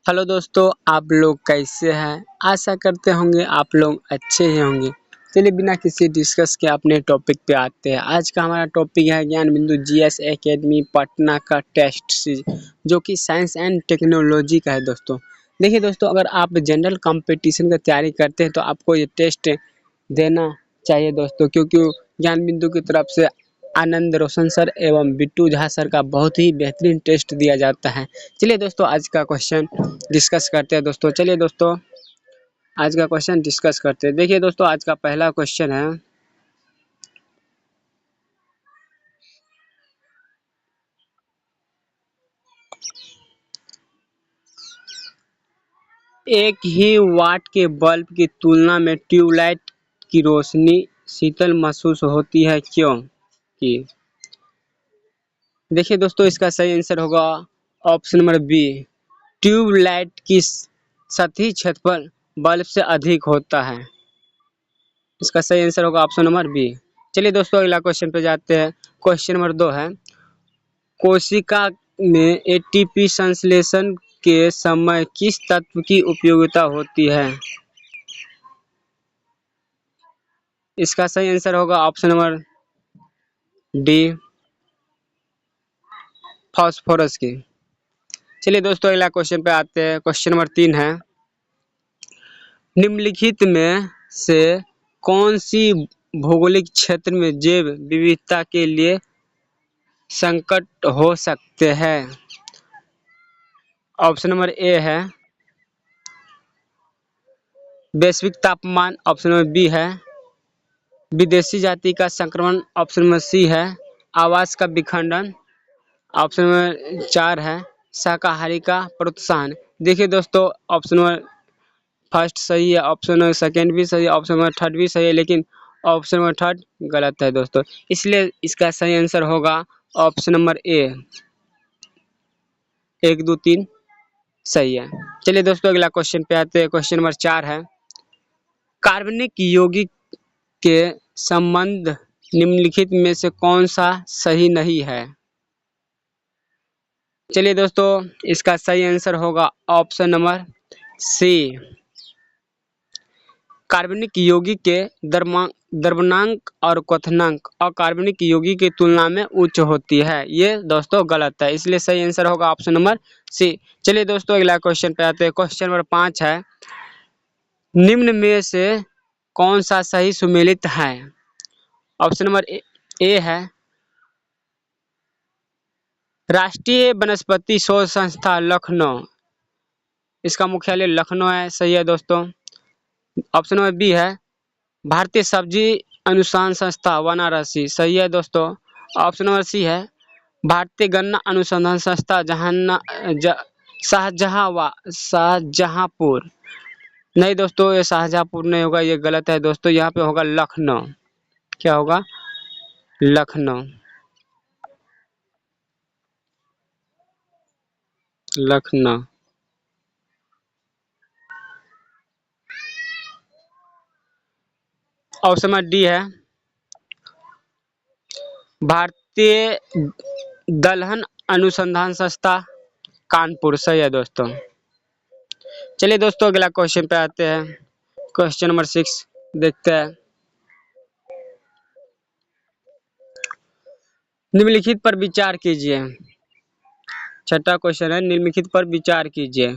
Hello दोस्तों, आप लोग कैसे हैं? आशा करते होंगे आप लोग अच्छे ही होंगे। चलिए बिना किसी डिस्कस के अपने टॉपिक पे आते हैं। आज का हमारा टॉपिक है ज्ञान बिंदु जीएस एकेडमी पटना का टेस्ट सीरीज, जो कि साइंस एंड टेक्नोलॉजी का है दोस्तों। देखिए दोस्तों, अगर आप जनरल कंपटीशन की तैयारी करते हैं तो आपको ये टेस्ट देना चाहिए दोस्तों, क्योंकि ज्ञान बिंदु की तरफ से आनंद रोशन सर एवं बिट्टू झा सर का बहुत ही बेहतरीन टेस्ट दिया जाता है। चलिए दोस्तों, आज का क्वेश्चन डिस्कस करते हैं दोस्तों। चलिए दोस्तों, आज का क्वेश्चन डिस्कस करते हैं। देखिए दोस्तों, आज का पहला क्वेश्चन है, एक ही वाट के बल्ब की तुलना में ट्यूबलाइट की रोशनी शीतल महसूस होती है, क्यों? कि देखिए दोस्तों, इसका सही आंसर होगा ऑप्शन नंबर बी। ट्यूबलाइट की सतही क्षेत्रफल बल्ब से अधिक होता है। इसका सही आंसर होगा ऑप्शन नंबर बी। चलिए दोस्तों, अगला क्वेश्चन पे जाते हैं। क्वेश्चन नंबर 2 है, कोशिका में एटीपी संश्लेषण के समय किस तत्व की उपयोगिता होती है? इसका सही आंसर होगा ऑप्शन नंबर डी, फास्फोरस की। चलिए दोस्तों, अगला क्वेश्चन पे आते हैं। क्वेश्चन नंबर 3 है, निम्नलिखित में से कौन सी भौगोलिक क्षेत्र में जैव विविधता के लिए संकट हो सकते हैं? ऑप्शन नंबर ए है वैश्विक तापमान, ऑप्शन नंबर बी है विदेशी जाति का संक्रमण, ऑप्शन नंबर सी है आवास का विखंडन, ऑप्शन नंबर 4 है शाकाहारी का प्रोत्साहन। देखिए दोस्तों, ऑप्शन नंबर फर्स्ट सही है, ऑप्शन नंबर सेकेंड भी सही है, ऑप्शन नंबर थर्ड भी सही है, लेकिन ऑप्शन नंबर थर्ड गलत है दोस्तों। इसलिए इसका सही आंसर होगा ऑप्शन नंबर ए, 1 2 3 सही है। चलिए दोस्तों, अगला क्वेश्चन पे आते हैं। क्वेश्चन नंबर 4 है, कार्बनिक यौगिक के संबंध निम्नलिखित में से कौन सा सही नहीं है? चलिए दोस्तों, इसका सही आंसर होगा ऑप्शन नंबर सी। कार्बनिक यौगिक के द्रव्यमानक और क्वथनांक अकार्बनिक यौगिक की तुलना में उच्च होती है। ये दोस्तों गलत है, इसलिए सही आंसर होगा ऑप्शन नंबर सी। चलिए दोस्तों, अगला क्वेश्चन पे आते हैं। क्वेश्चन नंबर 5 है, निम्न में से कौन सा सही सुमेलित है? ऑप्शन नंबर ए है राष्ट्रीय वनस्पति शोध संस्थान लखनऊ, इसका मुख्यालय लखनऊ है, सही है दोस्तों। ऑप्शन नंबर बी है भारतीय सब्जी अनुसंधान संस्था वाराणसी, सही है दोस्तों। ऑप्शन नंबर सी है भारतीय गन्ना अनुसंधान संस्था शाहजहांपुर। नहीं दोस्तों, ये शाहजहांपुर नहीं होगा, ये गलत है दोस्तों। यहाँ पे होगा लखनऊ। क्या होगा? Lucknow. Lucknow. Option number D है भारतीय दलहन अनुसंधान संस्था कानपुर, सही है दोस्तों। चलिए दोस्तों, अगला क्वेश्चन पे आते हैं। क्वेश्चन नंबर 6 देखते हैं। निम्नलिखित पर विचार कीजिए। छठा क्वेश्चन है, निम्नलिखित पर विचार कीजिए।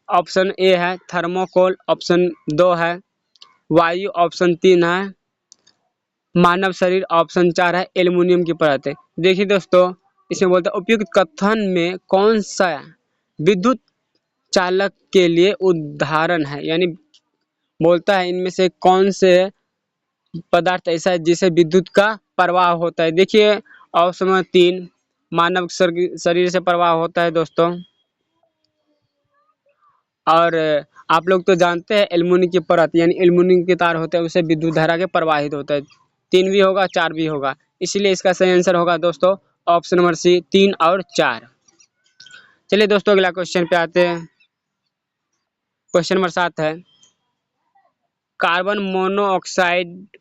ऑप्शन ए है थर्मोकोल, ऑप्शन 2 है वायु, ऑप्शन 3 है मानव शरीर, ऑप्शन 4 है एल्युमिनियम की परत है। देखिए दोस्तों, इसमें बोलता है उपयुक्त कथन में कौन सा विद्युत चालक के लिए उदाहरण है, यानी बोलता है इनमें से कौन से पदार्थ ऐसा है जिसे विद्युत का प्रवाह होता है। देखिए ऑप्शन नंबर 3 मानव शरीर से प्रवाह होता है दोस्तों। और आप लोग तो जानते हैं एल्युमिनियम की परत यानी एल्युमिनियम के तार होते हैं, उससे विद्युत धारा के प्रवाहित होता है। 3 भी होगा, 4 भी होगा, इसीलिए इसका सही आंसर होगा दोस्तों ऑप्शन नंबर सी, 3 और 4। चलिए दोस्तों, अगला क्वेश्चन पे आते हैं। क्वेश्चन नंबर 7 है, कार्बन मोनोऑक्साइड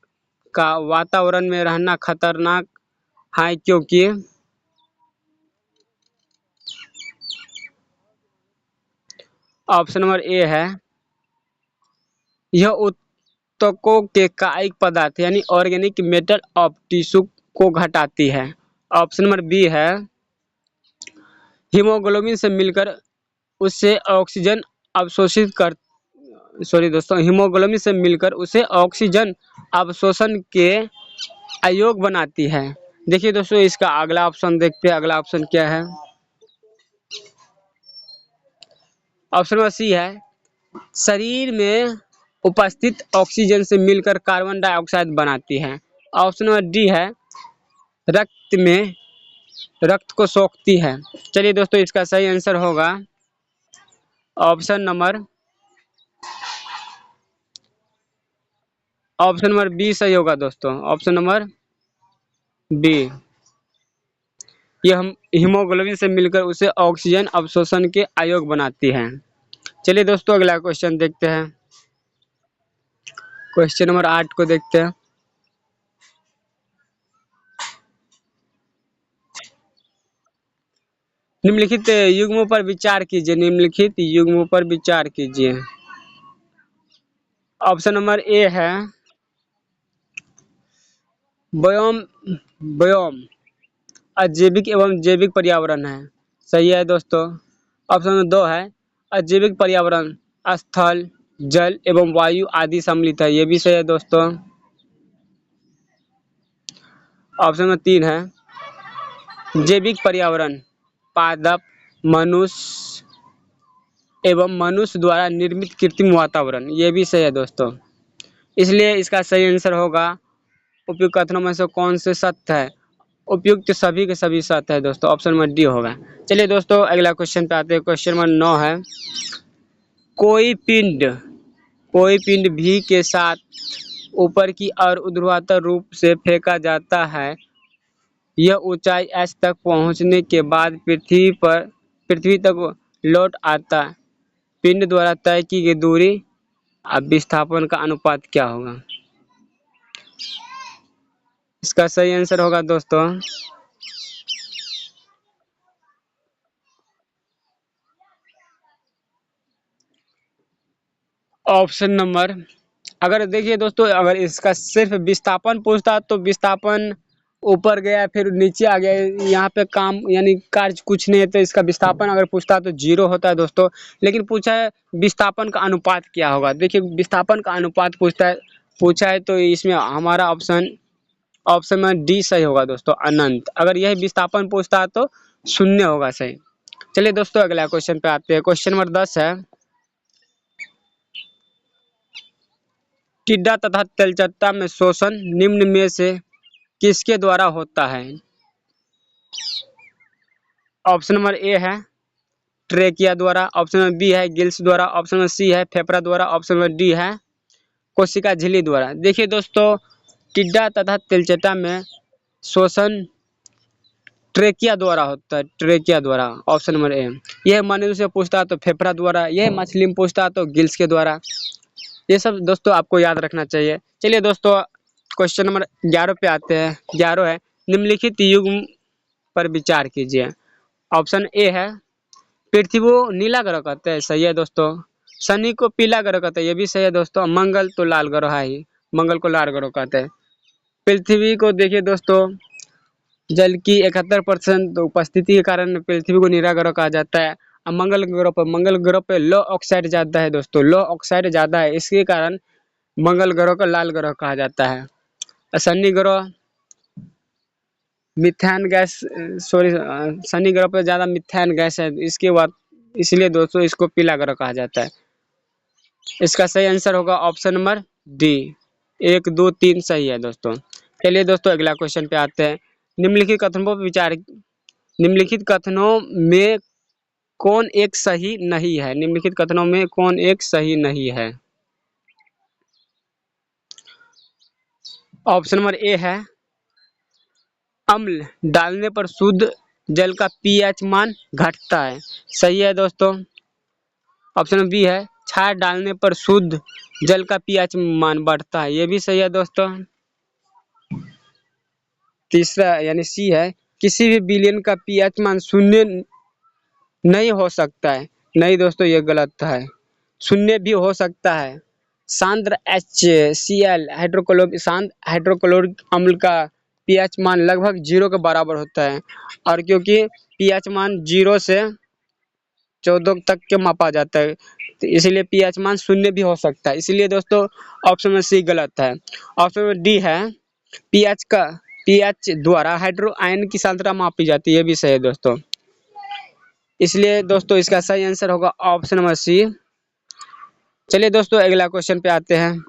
का वातावरण में रहना खतरनाक है, क्योंकि ऑप्शन नंबर ए है, यह ऊतकों के कायिक पदार्थ यानी ऑर्गेनिक मेटर ऑफ टिश्यू को घटाती है। ऑप्शन नंबर बी है, हीमोग्लोबिन से मिलकर उसे ऑक्सीजन अवशोषित कर सॉरी दोस्तों, हीमोग्लोबिन से मिलकर उसे ऑक्सीजन अवशोषण के अयोग्य बनाती है। देखिए दोस्तों, इसका अगला ऑप्शन देखते हैं। अगला ऑप्शन क्या है? ऑप्शन नंबर सी है, शरीर में उपस्थित ऑक्सीजन से मिलकर कार्बन डाइऑक्साइड बनाती है। ऑप्शन नंबर डी है, रक्त में रक्त को सोखती है। चलिए दोस्तों, इसका सही आंसर होगा ऑप्शन नंबर बी सही होगा दोस्तों। ऑप्शन नंबर बी, यह हम हीमोग्लोबिन से मिलकर उसे ऑक्सीजन अवशोषण के अयोग्य बनाती है। चलिए दोस्तों, अगला क्वेश्चन देखते हैं। क्वेश्चन नंबर 8 को देखते हैं। निम्नलिखित युग्मों पर विचार कीजिए। निम्नलिखित युग्मों पर विचार कीजिए। ऑप्शन नंबर ए है, व्योम व्योम अजैविक एवं जैविक पर्यावरण है। सही है दोस्तों। ऑप्शन नंबर 2 है, अजैविक पर्यावरण स्थल, जल एवं वायु आदि सम्मिलित है। ये भी सही है दोस्तों। ऑप्शन नंबर 3 है, जैविक पर्यावरण पादप, मनुष्य एवं मनुष्य द्वारा निर्मित कृत्रिम वातावरण। ये भी सही है दोस्तों। इसलिए इसका सही आंसर होगा, उपयुक्त कथनों में से कौन से सत्य है? उपयुक्त सभी के सभी सत्य है दोस्तों। ऑप्शन नंबर डी होगा। चलिए दोस्तों, अगला क्वेश्चन पे आते हैं। क्वेश्चन नंबर 9 है, कोई पिंड भी के साथ ऊपर की ओर ऊर्ध्वाधर रूप से फेंका जाता है। यह ऊंचाई एच तक पहुंचने के बाद पृथ्वी तक लौट आता है। पिंड द्वारा तय की गई दूरी अब विस्थापन का अनुपात क्या होगा? इसका सही आंसर होगा दोस्तों, ऑप्शन नंबर, अगर देखिए दोस्तों, अगर इसका सिर्फ विस्थापन पूछता तो विस्थापन ऊपर गया फिर नीचे आ गया, यहाँ पे काम यानी कार्य कुछ नहीं है, तो इसका विस्थापन अगर पूछता तो 0 होता है दोस्तों। लेकिन पूछा है विस्थापन का अनुपात क्या होगा। देखिए, विस्थापन का अनुपात पूछा है तो इसमें हमारा ऑप्शन में डी सही होगा दोस्तों, अनंत। अगर यही विस्थापन पूछता तो 0 होगा सही। चलिए दोस्तों, अगला क्वेश्चन पे आते हैं। क्वेश्चन नंबर 10 है, टिड्डा तथा तेलचट्टा में शोषण निम्न में से किसके द्वारा होता है? ऑप्शन नंबर ए है, ट्रेकिया द्वारा। ऑप्शन नंबर बी है, गिल्स द्वारा। ऑप्शन नंबर सी है, फेफड़ा द्वारा। ऑप्शन नंबर डी है, कोशिका झिल्ली द्वारा। देखिए दोस्तों, टिड्डा तथा तेलचट्टा में शोषण ट्रेकिया द्वारा होता है, ट्रेकिया द्वारा। ऑप्शन नंबर ए। यह मनुष्य से पूछता तो फेफड़ा द्वारा, यह मछली में पूछता तो गिल्स के द्वारा। ये सब दोस्तों आपको याद रखना चाहिए। चलिए दोस्तों, क्वेश्चन नंबर 11 पे आते हैं। 11 है, निम्नलिखित युग्म पर विचार कीजिए। ऑप्शन ए है, पृथ्वी को नीला ग्रह कहते हैं। सही है दोस्तों। शनि को पीला ग्रह कहते हैं। ये भी सही है दोस्तों। मंगल तो लाल ग्रह है ही, मंगल को लाल ग्रह कहते हैं। पृथ्वी को देखिए दोस्तों, जल की 71% उपस्थिति के कारण पृथ्वी को नीला ग्रह कहा जाता है। और मंगल ग्रह पे लो ऑक्साइड ज्यादा है दोस्तों, लो ऑक्साइड ज्यादा है, इसके कारण मंगल ग्रह को लाल ग्रह कहा जाता है। शनि ग्रह मिथेन गैस सॉरी शनि ग्रह पर ज्यादा मिथेन गैस है, इसके बाद इसलिए दोस्तों इसको पीला ग्रह कहा जाता है। इसका सही आंसर होगा ऑप्शन नंबर डी, 1 2 3 सही है दोस्तों। चलिए दोस्तों, अगला क्वेश्चन पे आते हैं। निम्नलिखित कथनों पर विचार निम्नलिखित कथनों में कौन एक सही नहीं है? निम्नलिखित कथनों में कौन एक सही नहीं है? ऑप्शन नंबर ए है, अम्ल डालने पर शुद्ध जल का पीएच मान घटता है। सही है दोस्तों। ऑप्शन नंबर बी है, क्षार डालने पर शुद्ध जल का पीएच मान बढ़ता है। ये भी सही है दोस्तों। तीसरा यानी सी है, किसी भी विलयन का पीएच मान 0 नहीं हो सकता है। नहीं दोस्तों, ये गलत है। शून्य भी हो सकता है। शांत HCl शांत हाइड्रोक्लोरिक अम्ल का पीएच मान लगभग 0 के बराबर होता है, और क्योंकि पीएच मान 0 से 14 तक के मापा जाता है, तो इसलिए पीएच मान शून्य भी हो सकता है। इसलिए दोस्तों ऑप्शन में सी गलत है। ऑप्शन में डी है, पीएच का पीएच द्वारा हाइड्रो आयन की सांद्रता मापी जाती है, ये भी सही है दोस्तों। इसलिए दोस्तों इसका सही आंसर होगा ऑप्शन नंबर सी। चलिए दोस्तों अगला क्वेश्चन पे आते हैं।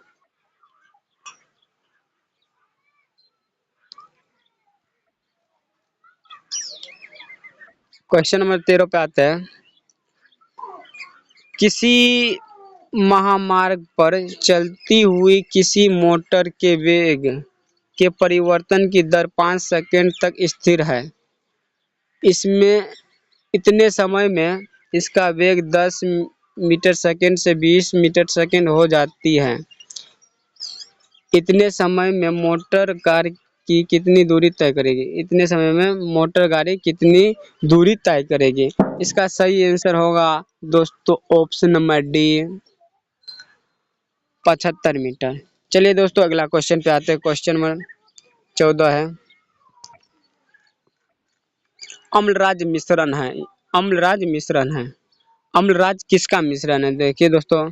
क्वेश्चन नंबर 13 पे आते हैं। किसी महामार्ग पर चलती हुई किसी मोटर के वेग के परिवर्तन की दर 5 सेकंड तक स्थिर है। इसमें इतने समय में इसका वेग 10 मीटर सेकंड से 20 मीटर सेकंड हो जाती है। इतने समय में मोटर कार की कितनी दूरी तय करेगी? इतने समय में मोटर गाड़ी कितनी दूरी तय करेगी? इसका सही आंसर होगा दोस्तों ऑप्शन नंबर डी, 75 मीटर। चलिए दोस्तों अगला क्वेश्चन पे आते हैं। क्वेश्चन नंबर 14 है। अम्लराज मिश्रण है। अम्लराज मिश्रण है। अम्लराज किसका मिश्रण है? देखिए दोस्तों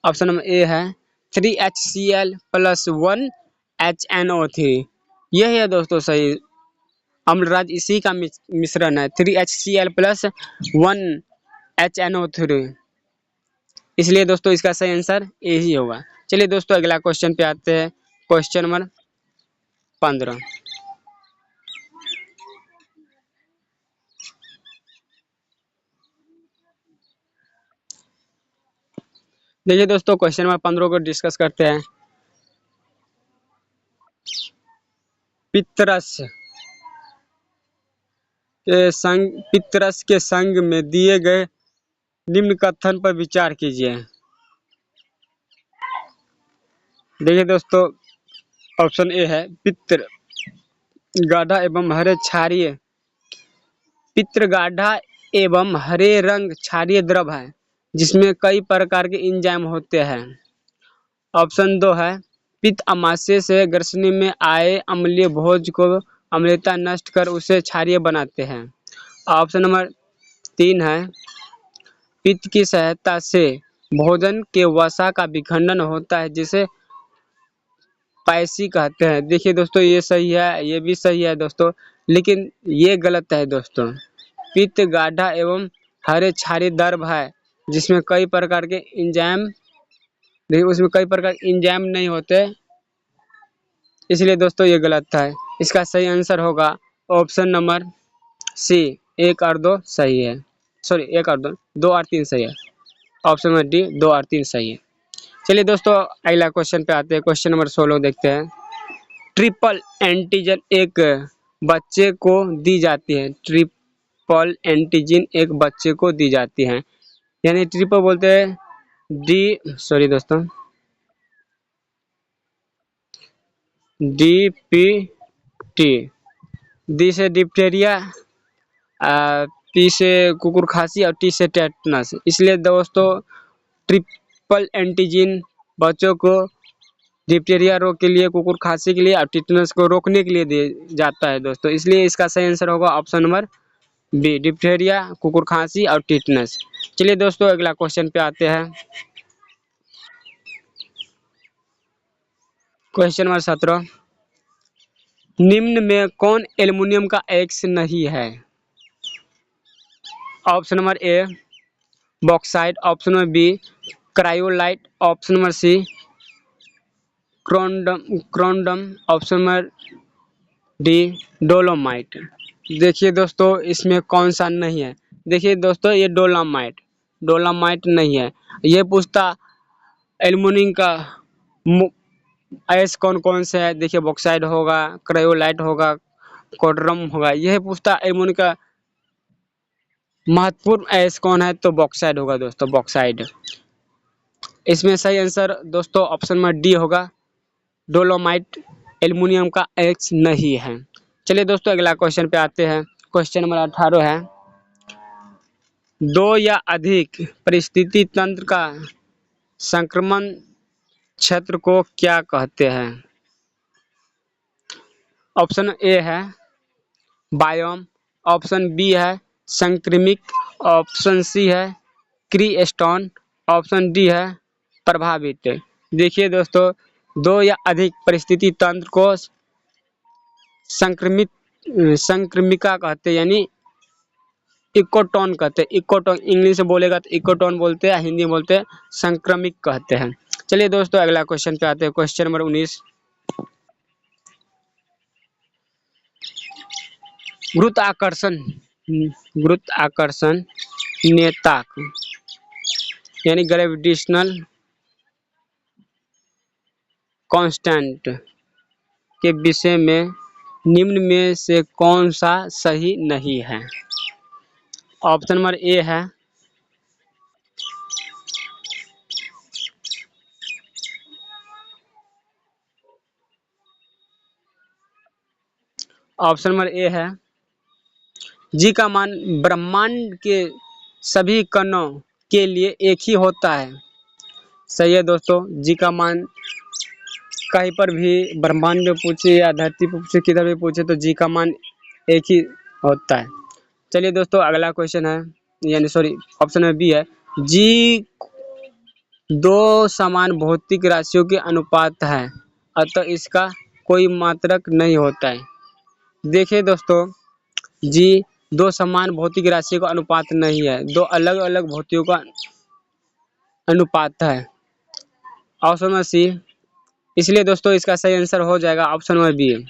ऑप्शन नंबर ए है 3HCl प्लस 1HNO3। यही है दोस्तों सही। अम्लराज इसी का मिश्रण है 3HCl प्लस 1HNO3। इसलिए दोस्तों इसका सही आंसर ए ही होगा। चलिए दोस्तों अगला क्वेश्चन पे आते हैं। Question number 15। देखिए दोस्तों क्वेश्चन नंबर 15 को डिस्कस करते हैं। पितरस पितरस के संग में दिए गए निम्न कथन पर विचार कीजिए। देखिए दोस्तों ऑप्शन ए है पित्र गाढ़ा एवं हरे क्षारीय। पित्र गाढ़ा एवं हरे रंग क्षारीय द्रव है जिसमें कई प्रकार के एंजाइम होते हैं। ऑप्शन 2 है पित्त अमाशय से ग्रसनी में आए अम्लीय भोज को अम्लता नष्ट कर उसे क्षारीय बनाते हैं। ऑप्शन नंबर 3 है पित्त की सहायता से भोजन के वसा का विखंडन होता है जिसे पैसी कहते हैं। देखिए दोस्तों ये सही है, ये भी सही है दोस्तों, लेकिन ये गलत है दोस्तों। पित्त गाढ़ा एवं हरे क्षारीय द्रव है जिसमें कई प्रकार के एंजाइम, देखिए उसमें कई प्रकार के एंजाइम नहीं होते, इसलिए दोस्तों ये गलत है। इसका सही आंसर होगा ऑप्शन नंबर सी, 1 और 2 सही है। सॉरी 1 और 2, 2 और 3 सही है। ऑप्शन नंबर डी 2 और 3 सही है। चलिए दोस्तों अगला क्वेश्चन पे आते हैं। क्वेश्चन नंबर 16 देखते हैं। ट्रिपल एंटीजन एक बच्चे को दी जाती है। ट्रिपल एंटीजन एक बच्चे को दी जाती है, यानी ट्रिपल बोलते हैं डी, सॉरी दोस्तों, DPT। डी से डिप्टेरिया, पी से कुकुर खांसी और टी से टेटनस। इसलिए दोस्तों ट्रिपल एंटीजन बच्चों को डिप्टेरिया रोग के लिए, कुकुर खांसी के लिए और टिटनस को रोकने के लिए दिया जाता है दोस्तों। इसलिए इसका सही आंसर होगा ऑप्शन नंबर बी, डिप्टेरिया, कुकुर खांसी और टिटनस। चलिए दोस्तों अगला क्वेश्चन पे आते हैं। Question number 17। निम्न में कौन एल्युमिनियम का एक्स नहीं है? Option number A bauxite, option number B cryolite, option number C corundum, option number D dolomite. देखिए दोस्तों इसमें कौन सा नहीं है? देखिए दोस्तों ये डोलोमाइट नहीं है। ये पूछता एल्युमिनियम का ऐस कौन कौन से है? देखिए बॉक्साइड होगा, क्रायोलाइट होगा, कोडरम होगा। यह पूछता एल्युमिनियम का महत्वपूर्ण ऐस कौन है, तो बॉक्साइड होगा दोस्तों, बॉक्साइड। इसमें सही आंसर दोस्तों ऑप्शन नंबर डी होगा, डोलोमाइट एल्युमिनियम का एक्स नहीं है। चलिए दोस्तों अगला क्वेश्चन पे आते हैं। क्वेश्चन नंबर 18 है। दो या अधिक परिस्थिति तंत्र का संक्रमण क्षेत्र को क्या कहते हैं? ऑप्शन ए है बायोम, ऑप्शन बी है संक्रमिक, ऑप्शन सी है क्रीस्टोन, ऑप्शन डी है प्रभावित। देखिए दोस्तों, दो या अधिक परिस्थिति तंत्र को संक्रमित संक्रमिका कहते हैं, यानी इकोटोन कहते हैं। इकोटोन इंग्लिश में बोलेगा तो इकोटोन बोलते हैं, हिंदी में बोलते हैं संक्रमिक कहते हैं। चलिए दोस्तों, अगला क्वेश्चन पे आते हैं। क्वेश्चन नंबर 19, गुरुत्वाकर्षण गुरुत्वाकर्षण नेताक यानी ग्रेविटेशनल कांस्टेंट के विषय में निम्न में से कौन सा सही नहीं है? ऑप्शन नंबर ए है ऑप्शन नंबर ए है जी का मान ब्रह्मांड के सभी कणों के लिए एक ही होता है। सही है दोस्तों, जी का मान कहीं पर भी ब्रह्मांड में पूछे या धरती पर पूछे, किधर भी पूछे तो जी का मान एक ही होता है। चलिए दोस्तों, अगला क्वेश्चन है, यानी सॉरी ऑप्शन में बी है, जी दो समान भौतिक राशियों के अनुपात है, अतः इसका कोई मात्रक नहीं होता है। देखिए दोस्तों, जी दो समान भौतिक राशियों का अनुपात नहीं है, दो अलग अलग भौतिकों का अनुपात है। ऑप्शन नंबर सी, इसलिए दोस्तों इसका सही आंसर हो जाएगा ऑप्शन नंबर बी।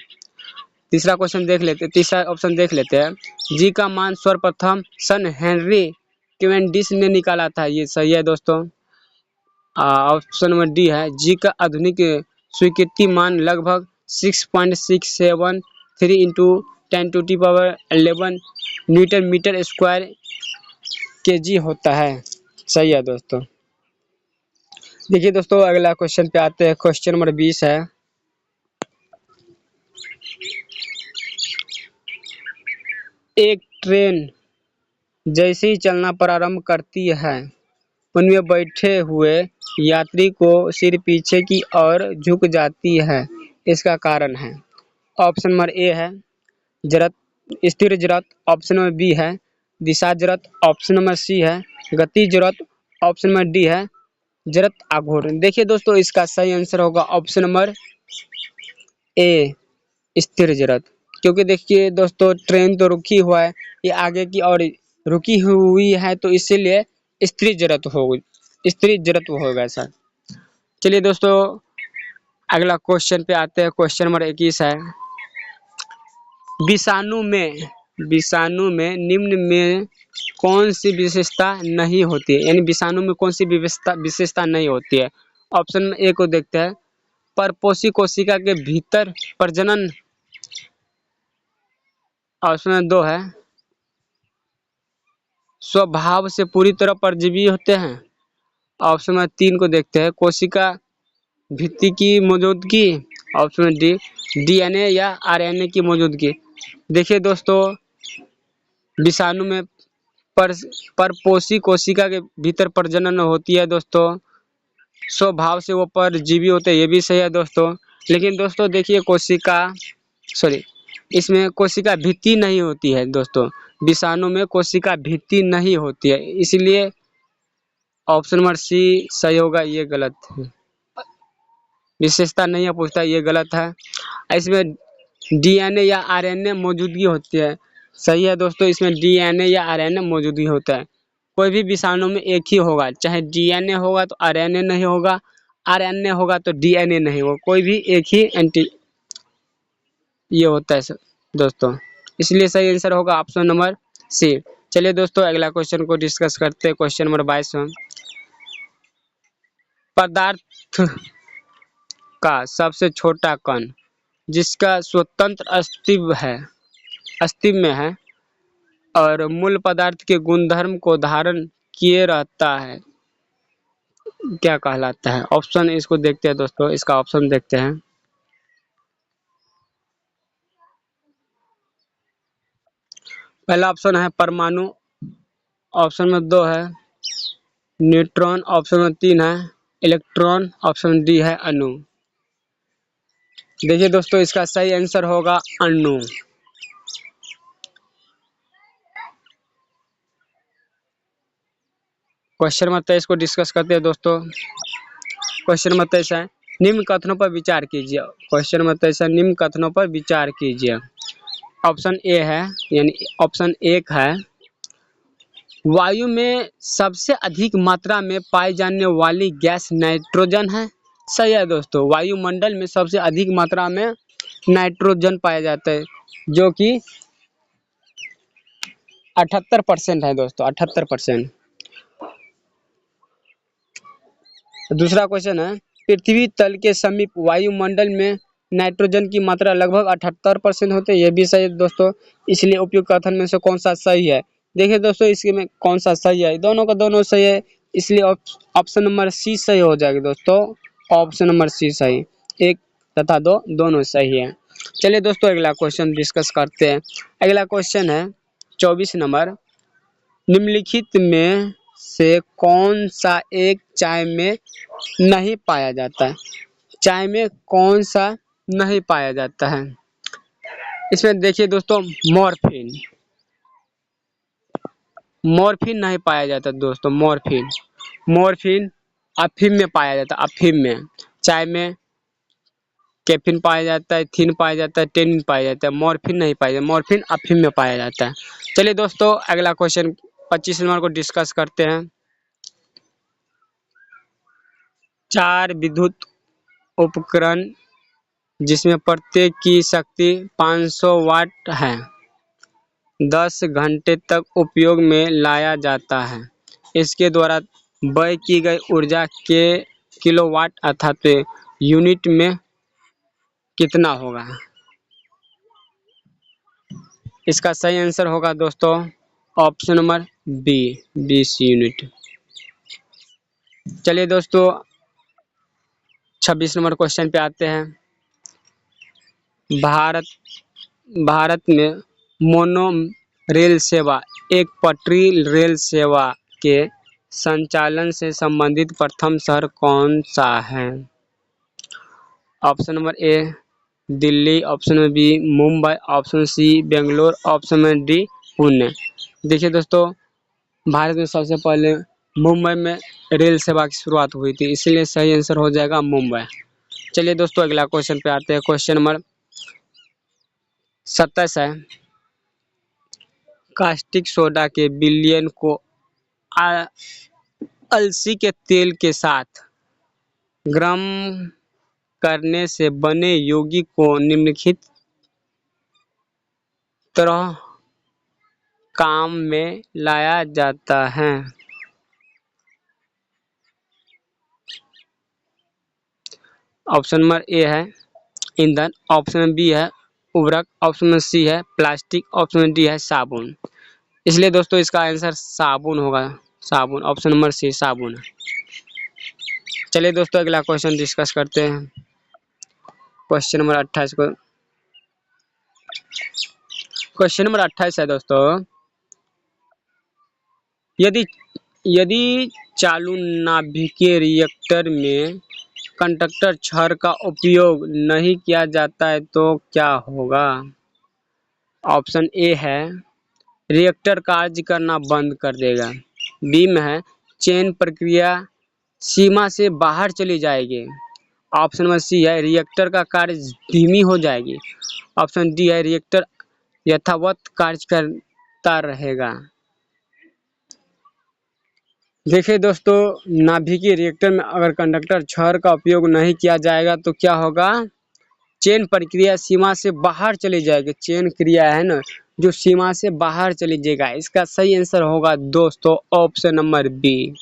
तीसरा क्वेश्चन देख लेते, तीसरा ऑप्शन देख लेते हैं। जी का मान सर्वप्रथम सन हेनरी कैवेंडिश ने निकाला था, ये सही है दोस्तों। ऑप्शन नंबर डी है, जी का आधुनिक स्वीकृति मान लगभग 6.673 इंटू 10⁻11 न्यूटन मीटर स्क्वायर के जी होता है। सही है दोस्तों। देखिए दोस्तों, अगला क्वेश्चन पे आते हैं। क्वेश्चन नंबर 20 है, एक ट्रेन जैसे ही चलना प्रारंभ करती है, उनमें बैठे हुए यात्री को सिर पीछे की ओर झुक जाती है, इसका कारण है। ऑप्शन नंबर ए है जड़त स्थिर जड़त, ऑप्शन नंबर बी है दिशा जड़त, ऑप्शन नंबर सी है गति जड़त, ऑप्शन नंबर डी है जड़त आघूर्ण। देखिए दोस्तों, इसका सही आंसर होगा ऑप्शन नंबर ए स्थिर जड़त। क्योंकि देखिए दोस्तों, ट्रेन तो रुकी हुआ है, ये आगे की ओर रुकी हुई है, तो इसीलिए स्थिर जड़त होगी, स्थिर जड़त होगा सर। चलिए दोस्तों, अगला क्वेश्चन पे आते हैं। क्वेश्चन नंबर 21 है, विषाणु में निम्न में कौन सी विशेषता नहीं होती है, यानी विषाणु में कौन सी विशेषता नहीं होती है। ऑप्शन ए को देखते हैं, परपोषी कोशिका के भीतर प्रजनन, ऑप्शन 2 है स्वभाव से पूरी तरह परजीवी होते हैं, ऑप्शन नंबर 3 को देखते हैं कोशिका भित्ति की मौजूदगी, ऑप्शन डी डीएनए या आरएनए की मौजूदगी। देखिए दोस्तों, विषाणु में परपोषी कोशिका के भीतर प्रजनन होती है दोस्तों, स्वभाव से वो परजीवी होते हैं, ये भी सही है दोस्तों। लेकिन दोस्तों देखिए, इसमें कोशिका भित्ति नहीं होती है दोस्तों, विषाणु में कोशिका भित्ति नहीं होती है, इसलिए ऑप्शन नंबर सी सही होगा, ये गलत है। विशेषता नहीं है पूछता, ये गलत है। इसमें डीएनए या आरएनए मौजूदगी होती है। सही है दोस्तों, इसमें डीएनए या आरएनए मौजूदगी होता है। कोई भी विषाणु में एक ही होगा, चाहे डीएनए होगा तो आरएनए नहीं होगा, आरएनए होगा तो डीएनए नहीं होगा, कोई भी एक ही एंटी ये होता है दोस्तों, इसलिए सही आंसर होगा ऑप्शन नंबर सी। चलिए दोस्तों, अगला क्वेश्चन को डिस्कस करते हैं। क्वेश्चन नंबर 22 में, पदार्थ का सबसे छोटा कण जिसका स्वतंत्र अस्तित्व में है और मूल पदार्थ के गुणधर्म को धारण किए रहता है, क्या कहलाता है? ऑप्शन इसको देखते हैं दोस्तों, इसका ऑप्शन देखते हैं। पहला ऑप्शन है परमाणु, ऑप्शन में 2 है न्यूट्रॉन, ऑप्शन में 3 है इलेक्ट्रॉन, ऑप्शन डी है अणु। देखिए दोस्तों, इसका सही आंसर होगा अणु। क्वेश्चन नंबर 23 को डिस्कस करते हैं दोस्तों। क्वेश्चन नंबर 23 है निम्न कथनों पर विचार कीजिए। क्वेश्चन नंबर 23 है निम्न कथनों पर विचार कीजिए। ऑप्शन ए है, यानी ऑप्शन 1 है वायु में सबसे अधिक मात्रा में पाई जाने वाली गैस नाइट्रोजन है। सही है दोस्तों, वायुमंडल में सबसे अधिक मात्रा में नाइट्रोजन पाया जाता है, जो कि 78% है दोस्तों, 78%। दूसरा क्वेश्चन है पृथ्वी तल के समीप वायुमंडल में नाइट्रोजन की मात्रा लगभग 78% होते हैं। यह भी सही है दोस्तों। इसलिए उपयुक्त कथन में से कौन सा सही है? देखिए दोस्तों, इसमें कौन सा सही है? दोनों का दोनों सही है, इसलिए ऑप्शन नंबर सी सही हो जाएगा दोस्तों। ऑप्शन नंबर सी सही, 1 तथा 2 दोनों सही है। चलिए दोस्तों, अगला क्वेश्चन डिस्कस करते हैं। अगला क्वेश्चन है 24 नंबर, निम्नलिखित में से कौन सा एक चाय में नहीं पाया जाता है? चाय में कौन सा नहीं पाया जाता है? इसमें देखिए दोस्तों, मॉर्फिन। मॉर्फिन नहीं पाया जाता दोस्तों, मॉर्फिन। मॉर्फिन अफीम में पाया जाता है, अफीम में। चाय में कैफीन पाया जाता है, थीन पाया जाता है, टेनिन पाया जाता है, मॉर्फिन नहीं पाया जाता। मॉर्फिन अफीम में पाया जाता है। चलिए दोस्तों, अगला क्वेश्चन 25 नंबर को डिस्कस करते हैं। 4 विद्युत उपकरण जिसमें प्रत्येक की शक्ति 500 वाट है 10 घंटे तक उपयोग में लाया जाता है। इसके द्वारा व्यय की गई ऊर्जा के किलोवाट अर्थात यूनिट में कितना होगा? इसका सही आंसर होगा दोस्तों ऑप्शन नंबर बी, 20 यूनिट। चलिए दोस्तों, 26 नंबर क्वेश्चन पे आते हैं। भारत भारत में मोनो रेल सेवा एक पटरी रेल सेवा के संचालन से संबंधित प्रथम शहर कौन सा है? Option number A Delhi, option number B Mumbai, option C Bangalore, option number D Pune. देखिए दोस्तों, भारत में सबसे पहले मुंबई में रेल सेवा की शुरुआत हुई थी, इसलिए सही आंसर हो जाएगा मुंबई। चलिए दोस्तों, अगला क्वेश्चन पे आते हैं। क्वेश्चन नंबर 27 है कास्टिक सोडा के विलयन को अलसी के तेल के साथ गर्म करने से बने यौगिक को निम्नलिखित तरह काम में लाया जाता है। ऑप्शन नंबर ए है ईंधन, ऑप्शन बी है उर्वरक, ऑप्शन सी है प्लास्टिक, ऑप्शन डी है साबुन। इसलिए दोस्तों, इसका आंसर साबुन होगा, साबुन। ऑप्शन नंबर सी साबुन। चलिए दोस्तों, अगला क्वेश्चन डिस्कस करते हैं। क्वेश्चन नंबर 28 को, क्वेश्चन नंबर 28 है दोस्तों, यदि यदि चालू नाभिकीय रिएक्टर में कंडक्टर छड़ का उपयोग नहीं किया जाता है तो क्या होगा? ऑप्शन ए है रिएक्टर कार्य करना बंद कर देगा। बी में है चेन प्रक्रिया सीमा से बाहर चली जाएगी। ऑप्शन नंबर सी है रिएक्टर का कार्य धीमी हो जाएगी। ऑप्शन डी है रिएक्टर यथावत कार्य करता रहेगा। देखिए दोस्तों, नाभिकीय रिएक्टर में अगर कंडक्टर छड़ का उपयोग नहीं किया जाएगा तो क्या होगा? चेन प्रक्रिया सीमा से बाहर चली जाएगी। चेन क्रिया है ना, जो सीमा से बाहर चली जाएगा। इसका सही आंसर होगा दोस्तों ऑप्शन नंबर बी।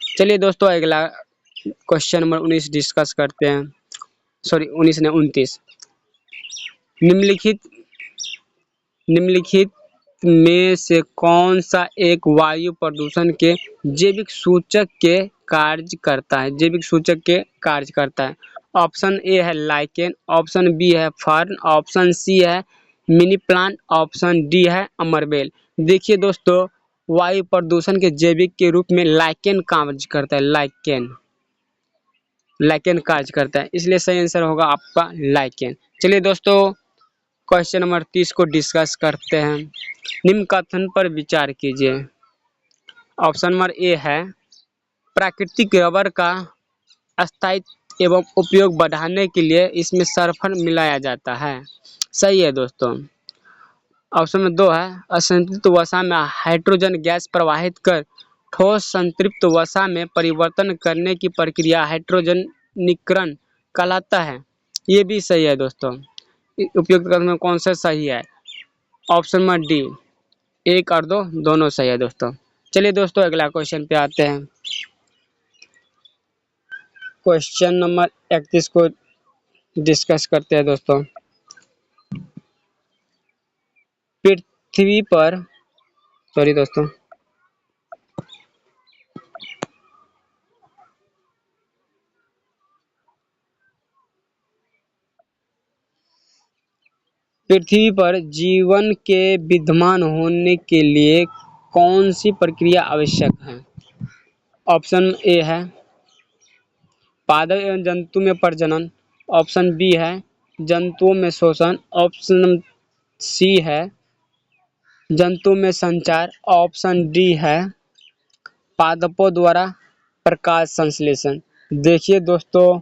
चलिए दोस्तों, अगला क्वेश्चन नंबर 19 डिस्कस करते हैं। सॉरी 19 नहीं 29। निम्नलिखित निम्नलिखित में से कौन सा एक वायु प्रदूषण के जैविक सूचक के कार्य करता है? जैविक सूचक के कार्य करता है। ऑप्शन ए है लाइकेन, ऑप्शन बी है फर्न, ऑप्शन सी है मिनी प्लांट, ऑप्शन डी है अमरबेल। देखिए दोस्तों, वायु प्रदूषण के जैविक के रूप में लाइकेन कार्य करता है। लाइकेन कार्य करता है, इसलिए सही आंसर होगा आपका लाइकेन। चलिए दोस्तों, क्वेश्चन नंबर 30 को डिस्कस करते हैं। निम्न कथन पर विचार कीजिए। ऑप्शन नंबर ए है, प्राकृतिक रबर का स्थायित्व एवं उपयोग बढ़ाने के लिए इसमें सल्फर मिलाया जाता है। सही है दोस्तों। ऑप्शन नंबर 2 है, असंतृप्त वसा में हाइड्रोजन गैस प्रवाहित कर ठोस संतृप्त वसा में परिवर्तन करने की प्रक्रिया हाइड्रोजनीकरण कहलाता है। ये भी सही है दोस्तों। उपयुक्त कथन में कौन सा सही है? ऑप्शन नंबर डी, 1 और 2 दोनों सही है दोस्तों। चलिए दोस्तों, अगला क्वेश्चन पे आते हैं। क्वेश्चन नंबर 31 को डिस्कस करते हैं दोस्तों। पृथ्वी पर सॉरी दोस्तों, पृथ्वी पर जीवन के विद्यमान होने के लिए कौन सी प्रक्रिया आवश्यक है? ऑप्शन ए है, पादप एवं जंतु में प्रजनन। ऑप्शन बी है, जंतुओं में शोषण। ऑप्शन सी है, जंतु में संचार। ऑप्शन डी है, पादपों द्वारा प्रकाश संश्लेषण। देखिए दोस्तों,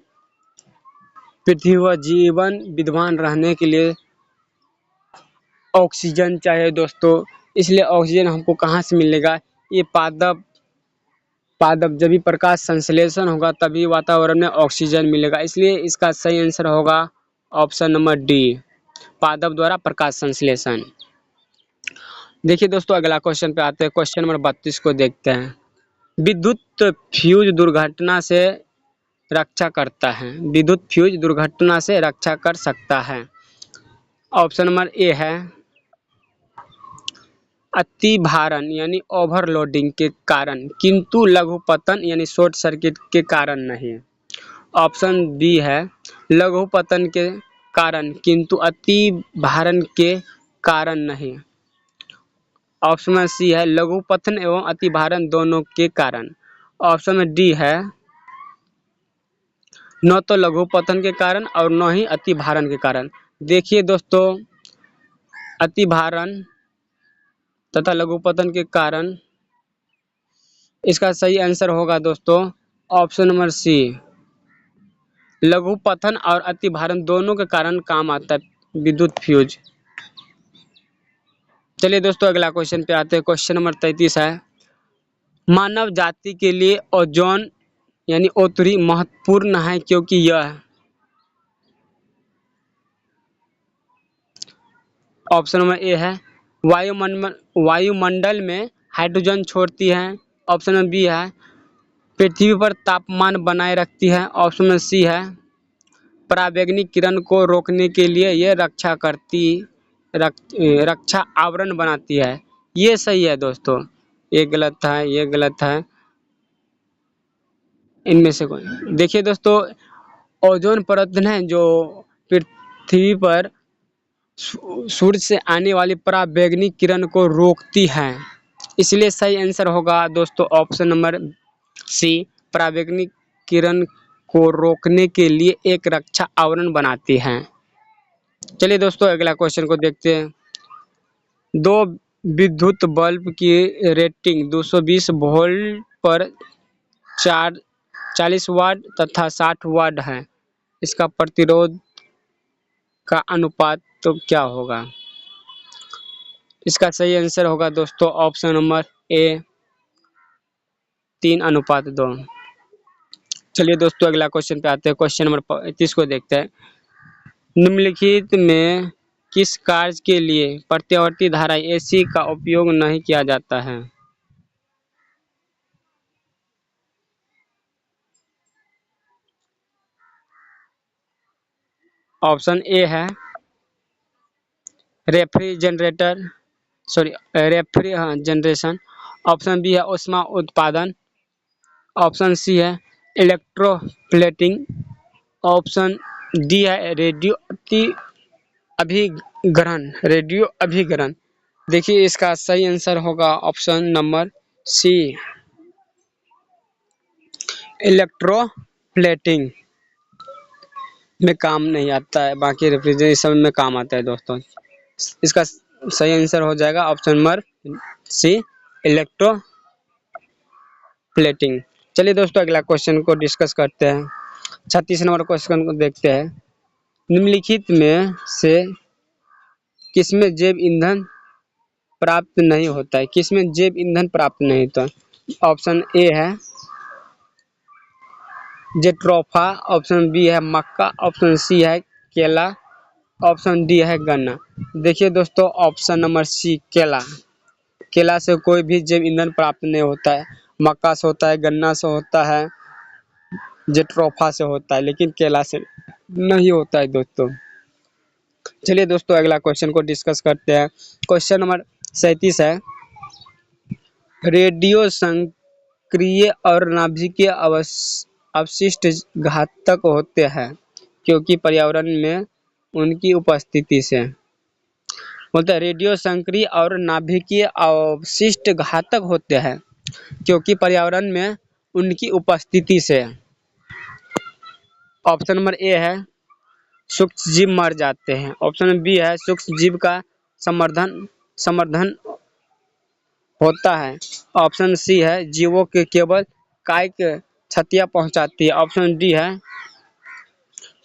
पृथ्वी पर जीवन विद्यमान रहने के लिए ऑक्सीजन चाहिए दोस्तों, इसलिए ऑक्सीजन हमको कहाँ से मिलेगा? ये पादप जब भी प्रकाश संश्लेषण होगा तभी वातावरण में ऑक्सीजन मिलेगा, इसलिए इसका सही आंसर होगा ऑप्शन नंबर डी, पादप द्वारा प्रकाश संश्लेषण। देखिए दोस्तों, अगला क्वेश्चन पे आते हैं। क्वेश्चन नंबर 32 को देखते हैं। विद्युत फ्यूज दुर्घटना से रक्षा करता है। विद्युत फ्यूज दुर्घटना से रक्षा कर सकता है। ऑप्शन नंबर ए है, अति भारण यानी ओवरलोडिंग के कारण, किंतु लघुपतन यानी शॉर्ट सर्किट के कारण नहीं। ऑप्शन बी है, लघुपतन के कारण किंतु अति भारण के कारण नहीं। ऑप्शन में सी है, लघुपतन एवं अति भारण दोनों के कारण। ऑप्शन में डी है, न तो लघुपतन के कारण और न ही अति भारण के कारण। देखिए दोस्तों, अति भारण तथा लघुपतन के कारण, इसका सही आंसर होगा दोस्तों ऑप्शन नंबर सी, लघुपतन और अति भारण दोनों के कारण काम आता है विद्युत फ्यूज। चलिए दोस्तों, अगला क्वेश्चन पे आते हैं। क्वेश्चन नंबर 33 है, मानव जाति के लिए ओजोन यानी O3 महत्वपूर्ण है क्योंकि यह। ऑप्शन नंबर ए है, वायुमंडल में हाइड्रोजन छोड़ती है। ऑप्शन नंबर बी है, पृथ्वी पर तापमान बनाए रखती है। ऑप्शन नंबर सी है, पराबैंगनी किरण को रोकने के लिए यह रक्षा आवरण बनाती है। ये सही है दोस्तों, ये गलत है, ये गलत है, इनमें से कोई। देखिए दोस्तों, ओजोन परत है जो पृथ्वी पर सूर्य से आने वाली पराबैंगनी किरण को रोकती है, इसलिए सही आंसर होगा दोस्तों ऑप्शन नंबर सी, पराबैंगनी किरण को रोकने के लिए एक रक्षा आवरण बनाती हैं। चलिए दोस्तों, अगला क्वेश्चन को देखते हैं। दो विद्युत बल्ब की रेटिंग 220 वोल्ट पर 40 वाट तथा 60 वाट है, इसका प्रतिरोध का अनुपात तो क्या होगा? इसका सही आंसर होगा दोस्तों ऑप्शन नंबर ए, 3:2। चलिए दोस्तों, अगला क्वेश्चन पे आते हैं। क्वेश्चन नंबर 35 को देखते हैं। निम्नलिखित में किस कार्य के लिए प्रत्यावर्ती धारा AC का उपयोग नहीं किया जाता है? ऑप्शन ए है, रेफ्रिजरेटर जनरेशन। ऑप्शन बी है, ऊष्मा उत्पादन। ऑप्शन सी है, इलेक्ट्रोप्लेटिंग। ऑप्शन डी है, रेडियो अभिग्रहण। देखिए इसका सही आंसर होगा ऑप्शन नंबर सी, इलेक्ट्रोप्लेटिंग में काम नहीं आता है, बाकी रेफ्रिजरेशन में काम आता है दोस्तों। इसका सही आंसर हो जाएगा ऑप्शन नंबर सी, इलेक्ट्रोप्लेटिंग। चलिए दोस्तों अगला क्वेश्चन को डिस्कस करते हैं। 36 नंबर क्वेश्चन को देखते हैं। निम्नलिखित में से किसमें जैव ईंधन प्राप्त नहीं होता है? किसमें जैव ईंधन प्राप्त नहीं होता? ऑप्शन ए है जेट्रोफा, ऑप्शन बी है मक्का, ऑप्शन सी है केला, ऑप्शन डी है गन्ना। देखिए दोस्तों ऑप्शन नंबर सी केला। केला से कोई भी जैव ईंधन प्राप्त नहीं होता है। मक्का से होता है, गन्ना से होता है, जेट्रोफा से होता है, लेकिन केला से नहीं होता है दोस्तों। चलिए दोस्तों अगला क्वेश्चन को डिस्कस करते हैं। क्वेश्चन नंबर 37 है। रेडियो संक्रिय और नाभिकीय अवशिष्ट घातक होते हैं क्योंकि पर्यावरण में उनकी उपस्थिति से। बोलते हैं रेडियो संक्रिय और नाभिकीय अवशिष्ट घातक होते हैं क्योंकि पर्यावरण में उनकी उपस्थिति से। ऑप्शन नंबर ए है सूक्ष्म जीव मर जाते हैं, ऑप्शन बी है सूक्ष्म जीव का संवर्धन होता है, ऑप्शन सी है जीवों के केवल कायिक क्षतियां पहुंचाती है, ऑप्शन डी है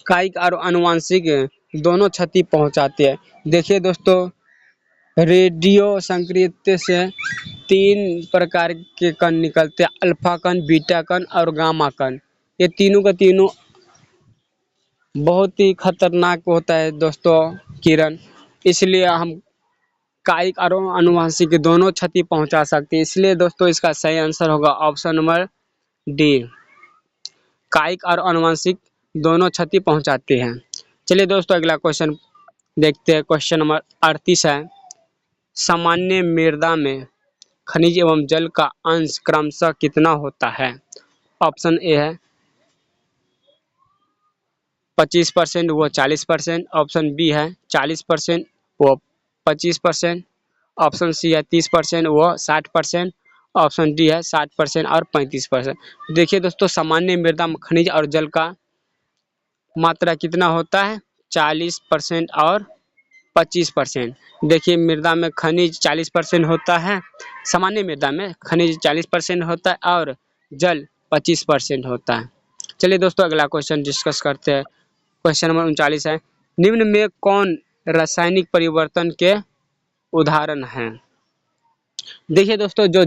कायिक और आनुवंशिक दोनों क्षति पहुंचाती है। देखिए दोस्तों रेडियो संक्रियता से 3 प्रकार के कण निकलते हैं, अल्फा कण, बीटा कण और गामा कण। ये तीनों का तीनों बहुत ही खतरनाक होता है दोस्तों किरण, इसलिए हम कायिक और आनुवंशिक दोनों क्षति पहुंचा सकते हैं। इसलिए दोस्तों इसका सही आंसर होगा ऑप्शन नंबर डी, कायिक और आनुवंशिक दोनों क्षति पहुंचाते हैं। चलिए दोस्तों अगला क्वेश्चन देखते हैं। क्वेश्चन नंबर 38 है। सामान्य मृदा में खनिज एवं जल का अंश क्रमशः कितना होता है? ऑप्शन ए है 25% व 40%, ऑप्शन बी है 40% व 25%, ऑप्शन सी है 30% व 60%, ऑप्शन डी है 60% और 35%। देखिए दोस्तों सामान्य मृदा में खनिज और जल का मात्रा कितना होता है? 40% और 25%। देखिए मृदा में खनिज 40% होता है, सामान्य मृदा में खनिज 40% होता है और जल 25% होता है। चलिए दोस्तों अगला क्वेश्चन डिस्कस करते हैं। क्वेश्चन नंबर 39 है। निम्न में कौन रासायनिक परिवर्तन के उदाहरण हैं? देखिए दोस्तों जो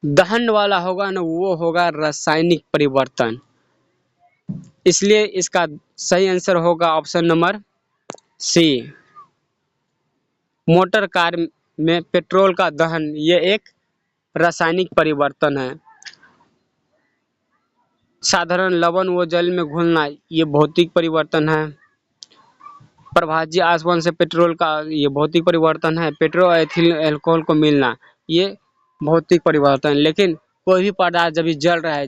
दहन वाला होगा ना वो होगा रासायनिक परिवर्तन, इसलिए इसका सही आंसर होगा option number C, motor car में पेट्रोल का दहन। ये एक रासायनिक परिवर्तन है। साधारण लवण व जल में घुलना ये भौतिक परिवर्तन है। प्रभाज्य आसवन से पेट्रोल का ये भौतिक परिवर्तन है। पेट्रोल और एथिल अल्कोहल को मिलना ये भौतिक परिवर्तन। लेकिन कोई भी पदार्थ जब जल रहा है,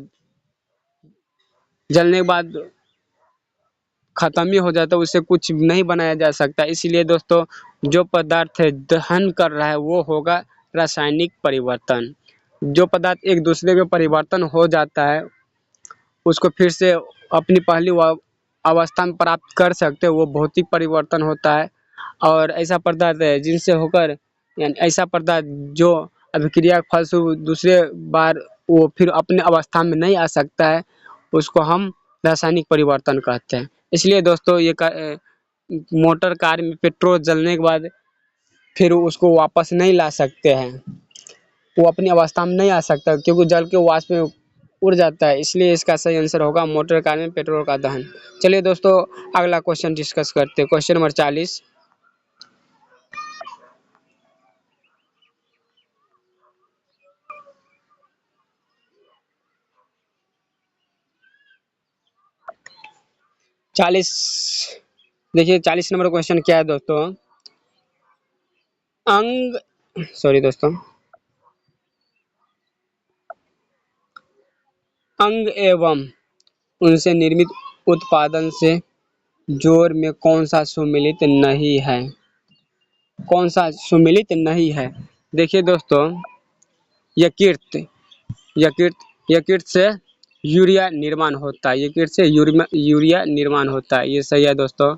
जलने के बाद खत्म ही हो जाता है, उससे कुछ नहीं बनाया जा सकता। इसलिए दोस्तों जो पदार्थ दहन कर रहा है वो होगा रासायनिक परिवर्तन। जो पदार्थ एक दूसरे में परिवर्तन हो जाता है उसको फिर से अपनी पहली अवस्था में प्राप्त कर सकते हैं, वो भौतिक परिवर्तन होता है। और ऐसा पदार्थ है जिनसे होकर यानी ऐसा पदार्थ जो अभिक्रिया के फलस्वरूप दूसरे बार वो फिर अपने अवस्था में नहीं आ सकता है, उसको हम रासायनिक परिवर्तन कहते हैं। इसलिए दोस्तों ये मोटर कार में पेट्रोल जलने के बाद फिर उसको वापस नहीं ला सकते हैं, वो अपनी अवस्था में नहीं आ सकता क्योंकि जल के वाष्प में उड़ जाता है। इसलिए इसका सही आंसर होगा मोटर कार में पेट्रोल का दहन। चलिए दोस्तों अगला क्वेश्चन डिस्कस करते हैं। Question number 40। देखिए 40 नंबर क्वेश्चन क्या है दोस्तों? अंग सॉरी दोस्तों, अंग एवं उनसे निर्मित उत्पादन से जोड़ में कौन सा सम्मिलित नहीं है? कौन सा सुमेलित नहीं है? देखिए दोस्तों, यकृत यकृत यकृत से यूरिया निर्माण होता है, यकृत से यूरिया निर्माण होता है, ये सही है दोस्तों।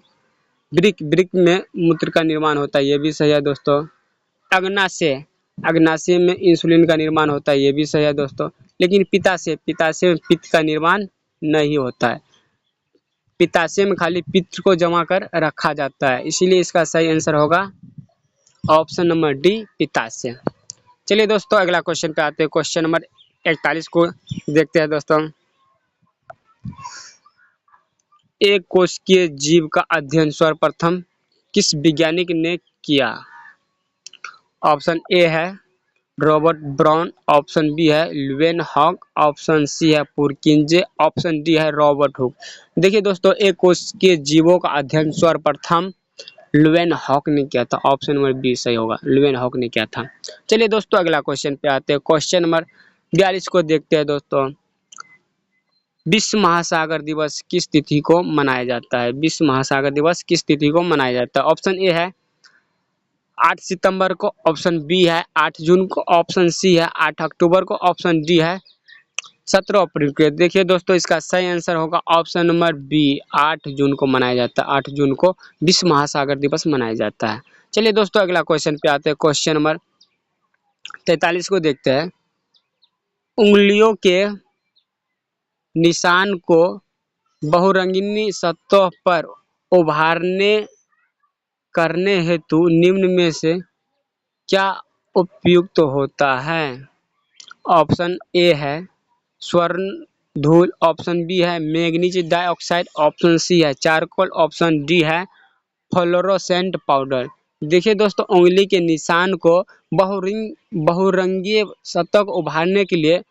वृक्क वृक्क में मूत्र का निर्माण होता है, ये भी सही है दोस्तों। अग्नाशय अग्नाशय में इंसुलिन का निर्माण होता है, ये भी सही है दोस्तों। लेकिन पित्ताशय में पित्त का निर्माण नहीं होता है। पित्ताशय में खाली पित्त को जमा कर रखा जाता है, इसीलिए इसका सही आंसर होगा ऑप्शन नंबर डी, पित्ताशय। चलिए दोस्तों, अगला क्वेश्चन पे आते हैं। क्वेश्चन नंबर 41 को देखते हैं दोस्तों। एक कोशिकीय जीव का अध्ययन सर्वप्रथम किस वैज्ञानिक ने किया? ऑप्शन ए है रॉबर्ट ब्राउन, ऑप्शन बी है लुवेन हॉक, ऑप्शन सी है पुरकिंजे, ऑप्शन डी है रॉबर्ट हुक। देखिए दोस्तों, एक कोशिकीय जीवों का अध्ययन सर्वप्रथम लुवेन हॉक ने किया था, ऑप्शन नंबर बी सही होगा, लुवेन हॉक ने किया था। चलिए दोस्तों, अगला क्वेश्चन पे आते हैं। क्वेश्चन नंबर 42 को देखते हैं दोस्तों। विश्व महासागर दिवस किस तिथि को मनाया जाता है? विश्व महासागर दिवस किस तिथि को मनाया जाता है? ऑप्शन ए है 8 सितंबर को, ऑप्शन बी है 8 जून को, ऑप्शन सी है 8 अक्टूबर को, ऑप्शन डी है 17 अप्रैल को। देखिए दोस्तों, इसका सही आंसर होगा ऑप्शन नंबर बी, 8 जून को मनाया जाता है, 8 जून को विश्व महासागर दिवस मनाया जाता है। चलिए दोस्तों, अगला क्वेश्चन पे आते हैं। क्वेश्चन नंबर 43 को देखते हैं। उंगलियों के निशान को बहुरंगीनी सतह पर उभारने करने हेतु निम्न में से क्या उपयुक्त होता है? ऑप्शन ए है स्वर्ण धूल, ऑप्शन बी है मैग्नीज डाइऑक्साइड, ऑप्शन सी है चारकोल, ऑप्शन डी है फ्लोरोसेंट पाउडर। देखिए दोस्तों, उंगली के निशान को बहुरंगीय सतह को उभारने के लिए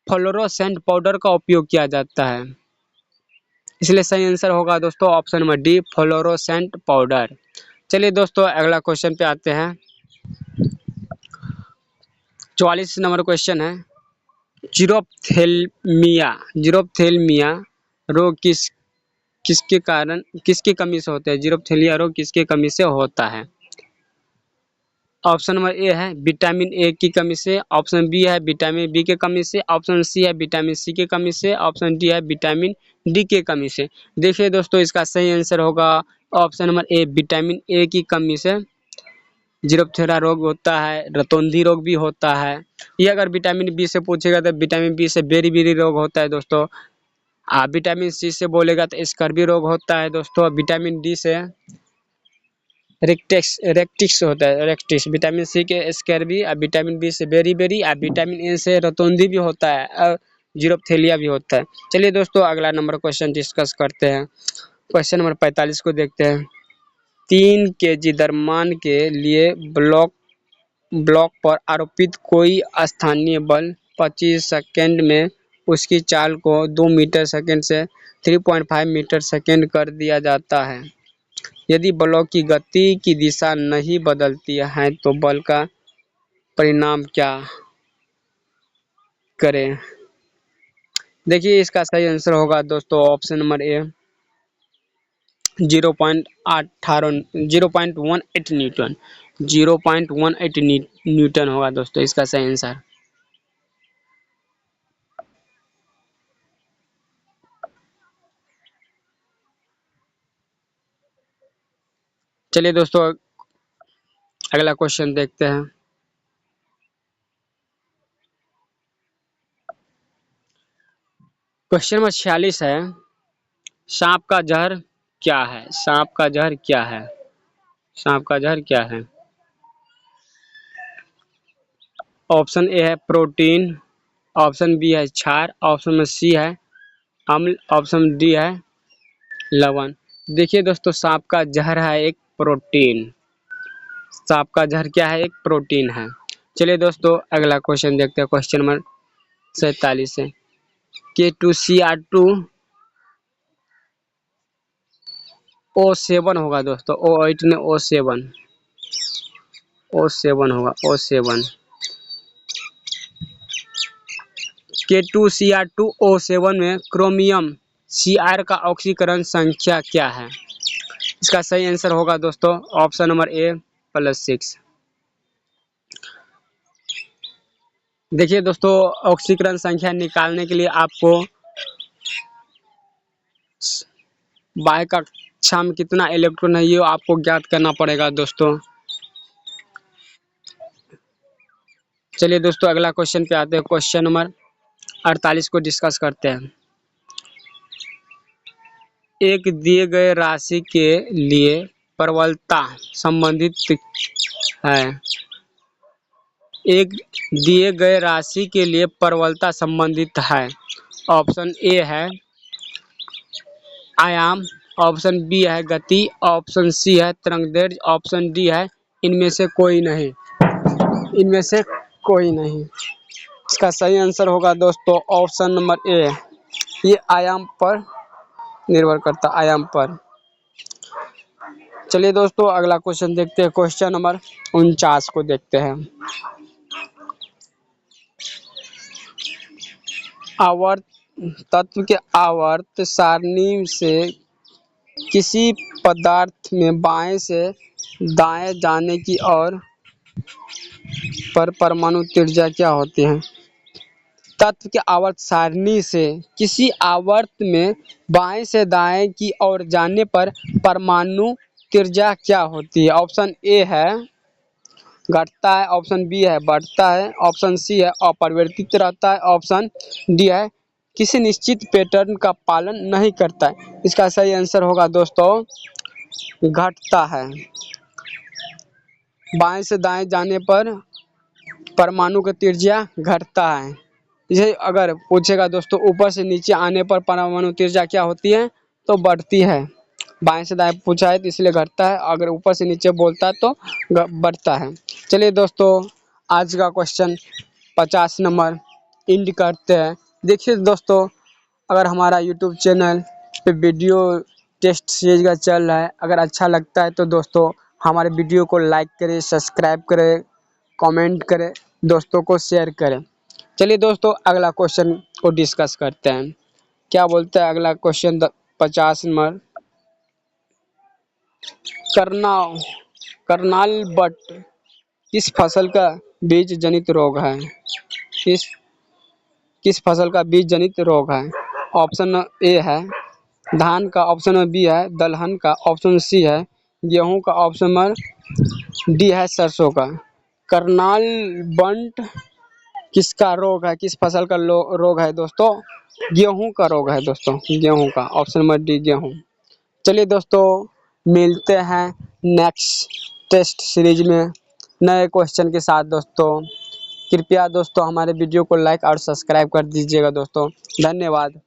फ्लोरोसेंट पाउडर का उपयोग किया जाता है, इसलिए सही आंसर होगा दोस्तों option number D, fluorescent powder. चलिए दोस्तों, अगला क्वेश्चन पे आते हैं। 44 नंबर क्वेश्चन है। जीरोप्थेल्मिया रोग किसके कमी से होता है? जीरोप्थेलिया रोग किसके कमी से होता है? ऑप्शन नंबर ए है विटामिन ए की कमी से, ऑप्शन बी है विटामिन बी के कमी से, ऑप्शन सी है विटामिन सी के कमी से, ऑप्शन डी है विटामिन डी के कमी से। देखिए दोस्तों, इसका सही आंसर होगा option number A, vitamin A की कमी से जीरोप्थेरा रोग होता है, रतौंधी रोग भी होता है। ये अगर विटामिन बी से पूछेगा तो विटामिन बी से बेरी रोग होता है दोस्तों। विटामिन सी से बोलेगा तो स्कर्वी रोग होता है दोस्तों। विटामिन डी से रेक्टिक्स होता है, रेक्टिक्स। विटामिन सी के स्कर्वी, और विटामिन बी से बेरी, और विटामिन ए से रतौंधी भी होता है, और जीरोप्थेलिया भी होता है। चलिए दोस्तों, अगला नंबर क्वेश्चन डिस्कस करते हैं। क्वेश्चन नंबर 45 को देखते हैं। 3 kg द्रव्यमान के लिए ब्लॉक पर आरोपित कोई स्थानीय बल 25 सेकंड में उसकी चाल को 2 मीटर सेकंड से 3.5 मीटर सेकंड कर दिया जाता है। यदि ब्लॉक की गति की दिशा नहीं बदलती है तो बल का परिणाम क्या करें? देखिए, इसका सही आंसर होगा दोस्तों ऑप्शन नंबर ए, 0.18 न्यूटन। 0.18 न्यूटन होगा दोस्तों इसका सही आंसर। चलिए दोस्तों, अगला क्वेश्चन देखते हैं। क्वेश्चन नंबर 46 है। सांप का जहर क्या है? सांप का जहर क्या है? सांप का जहर क्या है? ऑप्शन ए है प्रोटीन, ऑप्शन बी है क्षार, ऑप्शन सी है अम्ल, ऑप्शन डी है लवण। देखिए दोस्तों, सांप का जहर है एक प्रोटीन। सांप का जहर क्या है? एक प्रोटीन है। चलिए दोस्तों, अगला क्वेश्चन देखते हैं। क्वेश्चन नंबर 47 है। K2Cr2 O7 होगा दोस्तों, O8 में O7 होगा, O7। K2Cr2O7 में क्रोमियम Cr का ऑक्सीकरण संख्या क्या है? इसका सही आंसर होगा दोस्तों ऑप्शन नंबर ए, प्लस 6। देखिए दोस्तों, ऑक्सीकरण संख्या निकालने के लिए आपको बाह्य कक्षा में कितना इलेक्ट्रॉन है ये आपको ज्ञात करना पड़ेगा दोस्तों। चलिए दोस्तों, अगला क्वेश्चन पे आते हैं। क्वेश्चन नंबर 48 को डिस्कस करते हैं। एक दिए गए राशि के लिए प्रबलता संबंधित है। एक दिए गए राशि के लिए प्रबलता संबंधित है। ऑप्शन ए है आयाम, ऑप्शन बी है गति, ऑप्शन सी है तरंगदैर्घ्य, ऑप्शन डी है इनमें से कोई नहीं। इनमें से कोई नहीं। इसका सही आंसर होगा दोस्तों ऑप्शन नंबर ए। ये आयाम पर निर्भर करता, आयाम पर। चलिए दोस्तों, अगला क्वेश्चन देखते हैं। क्वेश्चन नंबर 49 को देखते हैं। आवर्त तत्व के आवर्त सारणी से किसी पदार्थ में बाएं से दाएं जाने की ओर पर परमाणु त्रिज्या क्या होती है? तत्व के आवर्त सारणी से किसी आवर्त में बाएं से दाएं की ओर जाने पर परमाणु त्रिज्या क्या होती है? ऑप्शन ए है घटता है, ऑप्शन बी है बढ़ता है, ऑप्शन सी है अपरिवर्तित रहता है, ऑप्शन डी है किसी निश्चित पैटर्न का पालन नहीं करता है। इसका सही आंसर होगा दोस्तों घटता है। बाएं से दाएं जाने पर परमाणु का त्रिज्या घटता है। इसे अगर पूछेगा दोस्तों ऊपर से नीचे आने पर परमाणु त्रिज्या क्या होती है तो बढ़ती है। बाएं से दाएं पूछा है तो इसलिए घटता है, अगर ऊपर से नीचे बोलता है तो बढ़ता है। चलिए दोस्तों, आज का क्वेश्चन 50 नंबर इंड करते हैं। देखिए दोस्तों, अगर हमारा यूट्यूब चैनल पे वीडियो टेस्ट सीरीज का चल रहा है, अगर अच्छा लगता है तो दोस्तों हमारे वीडियो को लाइक करें, सब्सक्राइब करें, कमेंट करें, दोस्तों को शेयर करें। चलिए दोस्तों, अगला क्वेश्चन को डिस्कस करते हैं। क्या बोलता है अगला क्वेश्चन 50 नंबर? करनाल बट किस फसल का बीज जनित रोग है? किस फसल का बीज जनित रोग है? ऑप्शन ए है धान का, ऑप्शन बी है दलहन का, ऑप्शन सी है गेहूं का, ऑप्शन नंबर डी है सरसों का। करनाल बंट किसका रोग है, किस फसल का रोग है दोस्तों? गेहूं का रोग है दोस्तों, गेहूं का, ऑप्शन नंबर डी गेहूं। चलिए दोस्तों, मिलते हैं नेक्स्ट टेस्ट सीरीज में नए क्वेश्चन के साथ दोस्तों। कृपया दोस्तों हमारे वीडियो को लाइक और सब्सक्राइब कर दीजिएगा दोस्तों। धन्यवाद।